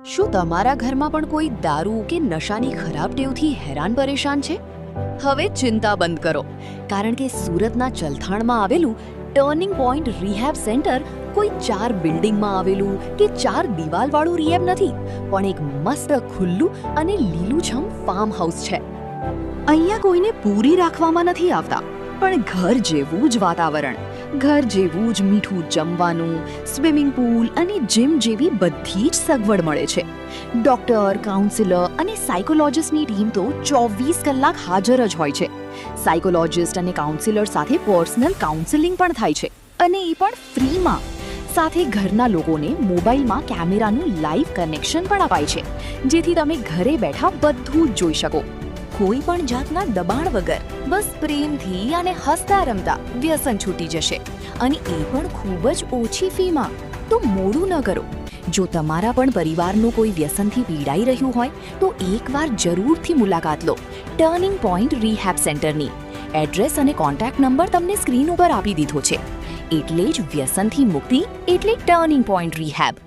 શું તમારા ઘરમાં પણ કોઈ દારૂ કે નશાની ખરાબ ટેવથી હેરાન પરેશાન છે? હવે ચિંતા બંધ કરો, કારણ કે સુરતના ચલથાણમાં આવેલું ટર્નિંગ પોઈન્ટ રિહેબ સેન્ટર કોઈ 4 બિલ્ડિંગમાં આવેલું કે 4 દિવાલવાળું રિહેબ નથી, પણ એક મસ્ત ખુલ્લું અને લીલુંછમ ફાર્મ હાઉસ છે. અહીંયા કોઈને પૂરી રાખવામાં નથી આવતા, પણ ઘર જેવું જ વાતાવરણ, ઘર જેવું જ મીઠું જમવાનું, સ્વિમિંગ પૂલ અને જીમ જેવી બધી જ સગવડ મળે છે. ડોક્ટર, કાઉન્સિલર અને સાયકોલોજિસ્ટની ટીમ તો 24 કલાક હાજર જ હોય છે. સાયકોલોજિસ્ટ અને કાઉન્સિલર સાથે પર્સનલ કાઉન્સેલિંગ પણ થાય છે, અને એ પણ ફ્રીમાં. સાથે ઘરના લોકોને મોબાઈલમાં કેમેરાનું લાઈવ કનેક્શન પણ અપાય છે, જેથી તમે ઘરે બેઠા બધું જ જોઈ શકો, કોઈ પણ જાતના દબાણ વગર. બસ પ્રેમથી અને હસતા રમતા વ્યસન છૂટી જશે, અને એ પણ ખૂબ જ ઓછી ફીમાં. તો મોડું ન કરો. જો તમારા પણ પરિવારનું કોઈ વ્યસનથી પીડાઈ રહ્યું હોય તો એકવાર જરૂરથી મુલાકાત લો ટર્નિંગ પોઈન્ટ રિહેબ સેન્ટરની. એડ્રેસ અને કોન્ટેક્ટ નંબર તમને સ્ક્રીન ઉપર આપી દીધો છે. એટલે જ વ્યસનથી મુક્તિ એટલે ટર્નિંગ પોઈન્ટ રિહેબ.